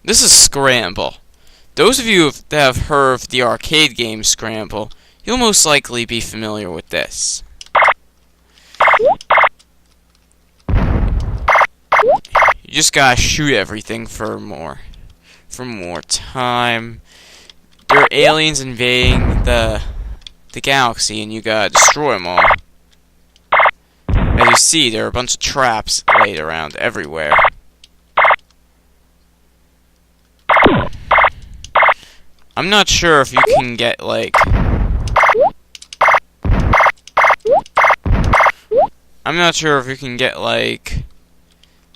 This is Scramble. Those of you that have heard of the arcade game Scramble, you'll most likely be familiar with this. You just gotta shoot everything for more time. There are aliens invading the galaxy, and you gotta destroy them all. As you see, there are a bunch of traps laid around everywhere. I'm not sure if you can get, like...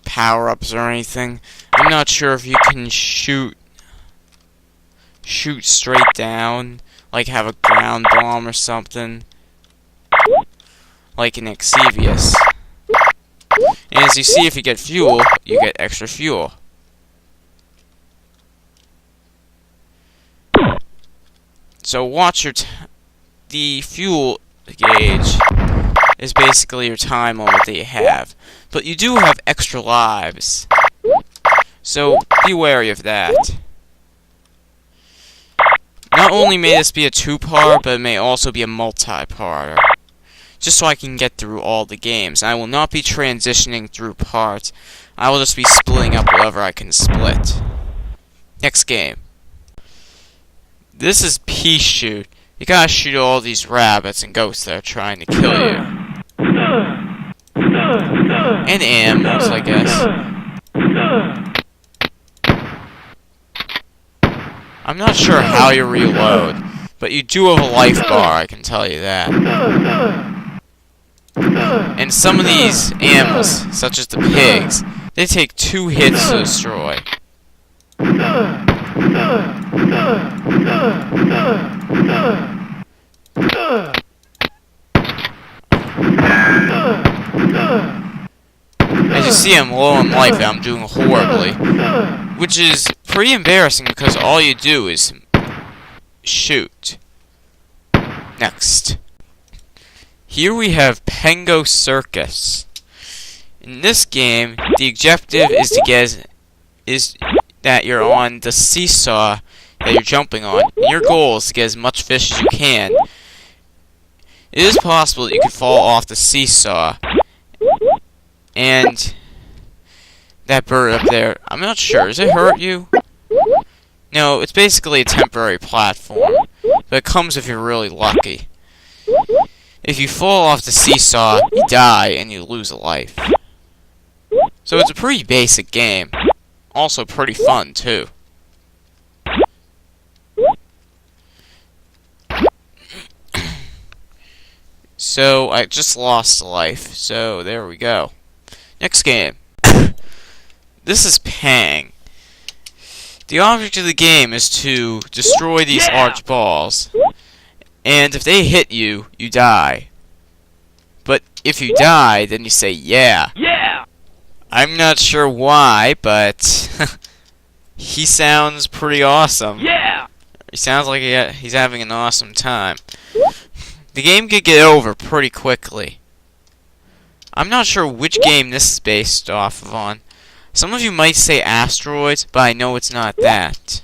power-ups or anything. I'm not sure if you can shoot straight down, like have a ground bomb or something. Like in Exevius. And as you see, if you get fuel, you get extra fuel. So watch your the fuel gauge is basically your time limit that you have. But you do have extra lives. So be wary of that. Not only may this be a two-part, but it may also be a multi-parter. Just so I can get through all the games. I will not be transitioning through parts. I will just be splitting up whatever I can split. Next game. This is Pea Shoot. You gotta shoot all these rabbits and ghosts that are trying to kill you. And animals, I guess. I'm not sure how you reload, but you do have a life bar, I can tell you that. And some of these animals, such as the pigs, they take 2 hits to destroy. As you see, I'm low on life and I'm doing horribly. Which is pretty embarrassing because all you do is shoot. Next. Here we have Pengo Circus. In this game, the objective is to get that you're on the seesaw that you're jumping on. And your goal is to get as much fish as you can. It is possible that you could fall off the seesaw. And that bird up there, I'm not sure. Does it hurt you? No, it's basically a temporary platform. But it comes if you're really lucky. If you fall off the seesaw, you die and you lose a life. So it's a pretty basic game. Also pretty fun, too. So, I just lost a life. So, there we go. Next game. This is Pang. The object of the game is to destroy these large balls. And if they hit you, you die. But if you die, then you say, yeah. Yeah! I'm not sure why, but he sounds pretty awesome. Yeah! He sounds like he's having an awesome time. The game could get over pretty quickly. I'm not sure which game this is based off of on. Some of you might say Asteroids, but I know it's not that.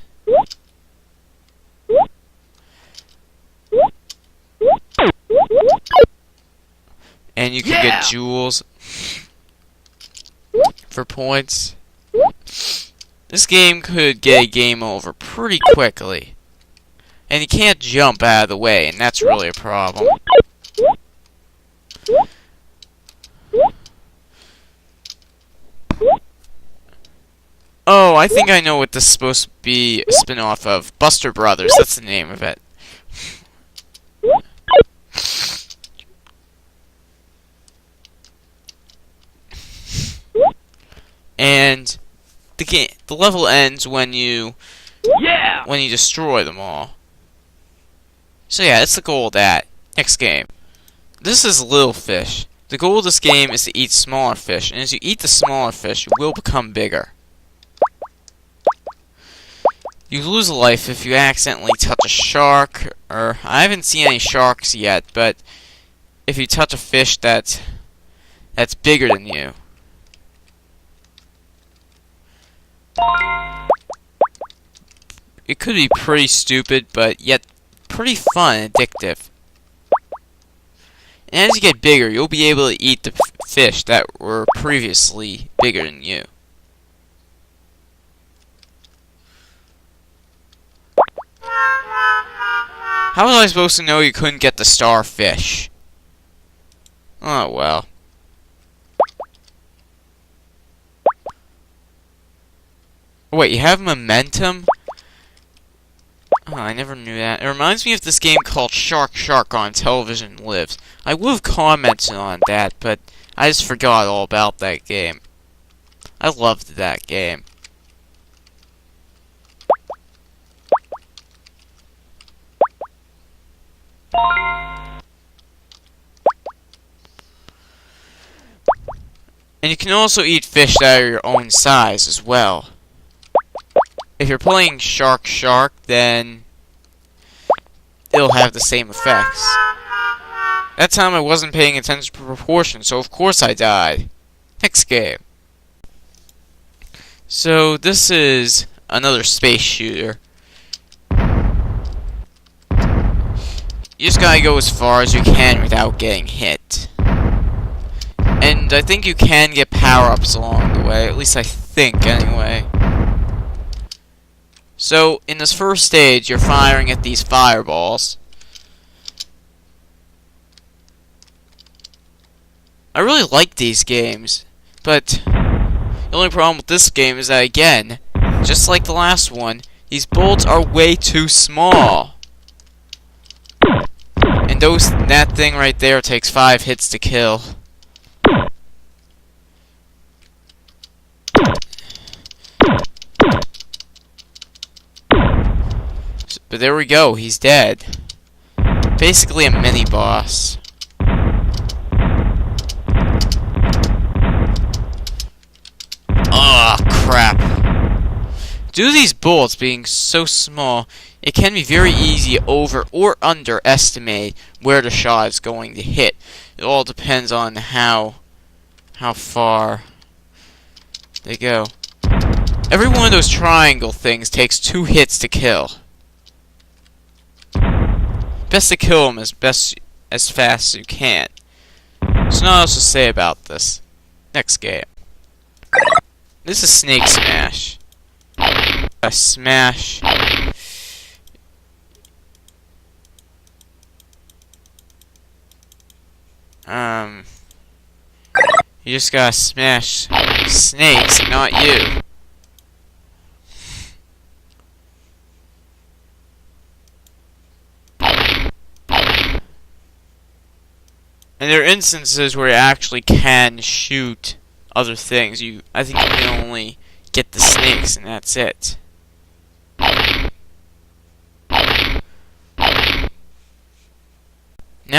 And you can get jewels for points. This game could get a game over pretty quickly. And you can't jump out of the way, and that's really a problem. Oh, I think I know what this is supposed to be a spin-off of. Buster Brothers, that's the name of it. And the level ends when you destroy them all. So yeah, that's the goal of that. Next game. This is Little Fish. The goal of this game is to eat smaller fish, and as you eat the smaller fish, you will become bigger. You lose a life if you accidentally touch a shark, or I haven't seen any sharks yet, but if you touch a fish that's bigger than you. it could be pretty stupid, but yet pretty fun and addictive. And as you get bigger, you'll be able to eat the fish that were previously bigger than you. How was I supposed to know you couldn't get the starfish? Oh well. Oh, wait, you have momentum? Oh, I never knew that. It reminds me of this game called Shark on Television Lives. I would have commented on that, but I just forgot all about that game. I loved that game. And you can also eat fish that are your own size as well. If you're playing Shark, then it'll have the same effects. That time I wasn't paying attention to proportion, so of course I died. Next game. So this is another space shooter. You just gotta go as far as you can without getting hit. And I think you can get power-ups along the way, at least I think anyway. So, in this first stage, you're firing at these fireballs. I really like these games, but the only problem with this game is that, again, just like the last one, these bullets are way too small. And that thing right there takes 5 hits to kill. But there we go, he's dead. Basically a mini-boss. Ah, crap. Due to these bullets being so small, it can be very easy to over or underestimate where the shot is going to hit. It all depends on how far they go. Every one of those triangle things takes 2 hits to kill. Best to kill them as fast as you can. There's not else to say about this. Next game. This is Snake Smash. A smash. You just gotta smash snakes, not you. And there are instances where you actually can shoot other things. I think you can only get the snakes, and that's it. Now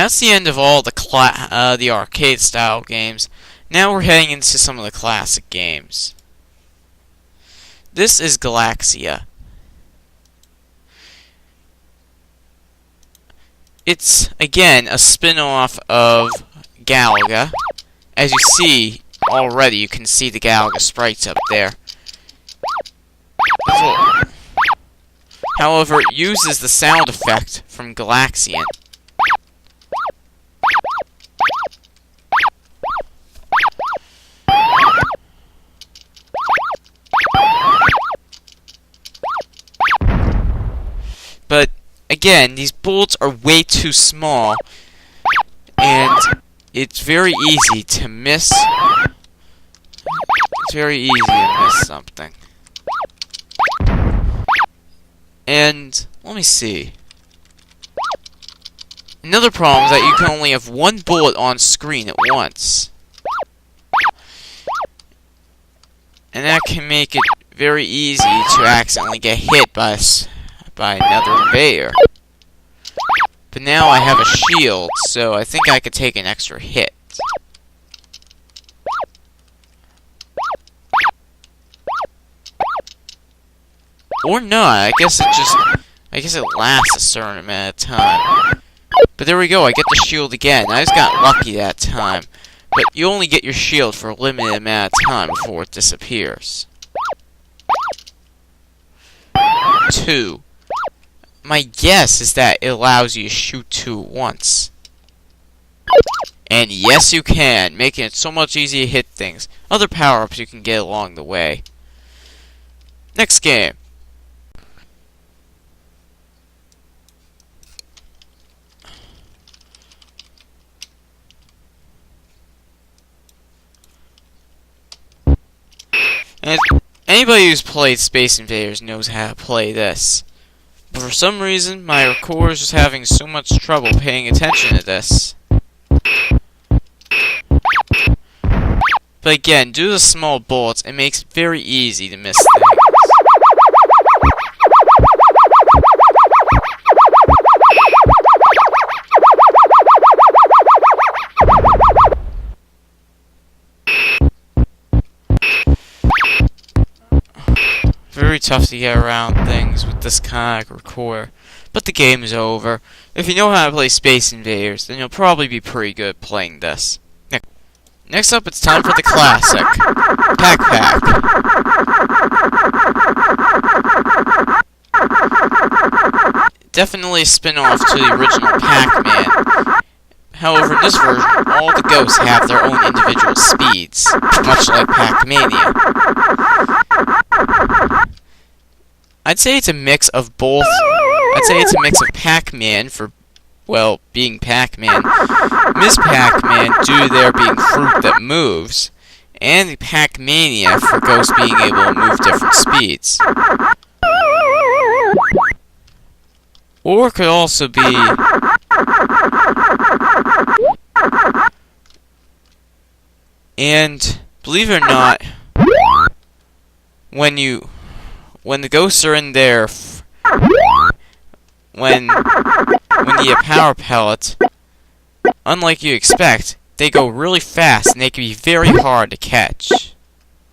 that's the end of all the arcade-style games. Now we're heading into some of the classic games. This is Galaxia. It's, again, a spin-off of Galaga. As you see, already, you can see the Galaga sprites up there. However, it uses the sound effect from Galaxian. But again, these bullets are way too small, and it's very easy to miss. It's very easy to miss something. And let me see. Another problem is that you can only have one bullet on screen at once. And that can make it very easy to accidentally get hit by another invader. But now I have a shield, so I think I could take an extra hit. Or not, I guess it lasts a certain amount of time. But there we go, I get the shield again. I just got lucky that time. But you only get your shield for a limited amount of time before it disappears. two. My guess is that it allows you to shoot two at once. And yes, you can, making it so much easier to hit things. Other power-ups you can get along the way. Next game. And anybody who's played Space Invaders knows how to play this. But for some reason, my recorder is just having so much trouble paying attention to this. But again, due to the small bullets, it makes it very easy to miss things. Very tough to get around things with this kind of recorder. But the game is over. If you know how to play Space Invaders, then you'll probably be pretty good at playing this. Next up, it's time for the classic, Pac Pac. Definitely a spin-off to the original Pac-Man. However, in this version, all the ghosts have their own individual speeds, much like Pac-Mania. I'd say it's a mix of both. I'd say it's a mix of Pac-Man for, well, being Pac-Man, Ms. Pac-Man due to there being fruit that moves, and the Pac-Mania for ghosts being able to move different speeds. Or it could also be and believe it or not, when the ghosts are in there, when you get a power pellet, unlike you expect, they go really fast and they can be very hard to catch.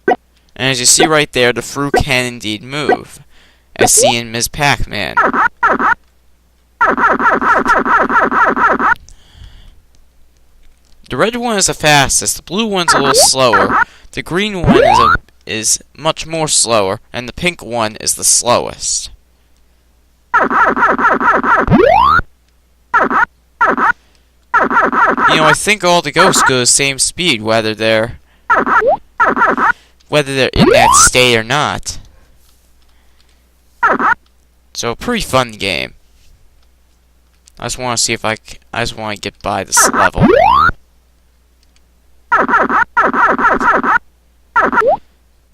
And as you see right there, the fruit can indeed move, as seen in Ms. Pac-Man. The red one is the fastest, the blue one's a little slower, the green one is much more slower, and the pink one is the slowest. You know, I think all the ghosts go the same speed, whether they're in that state or not. So, a pretty fun game. I just want to see if I just want to get by this level.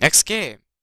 Next game.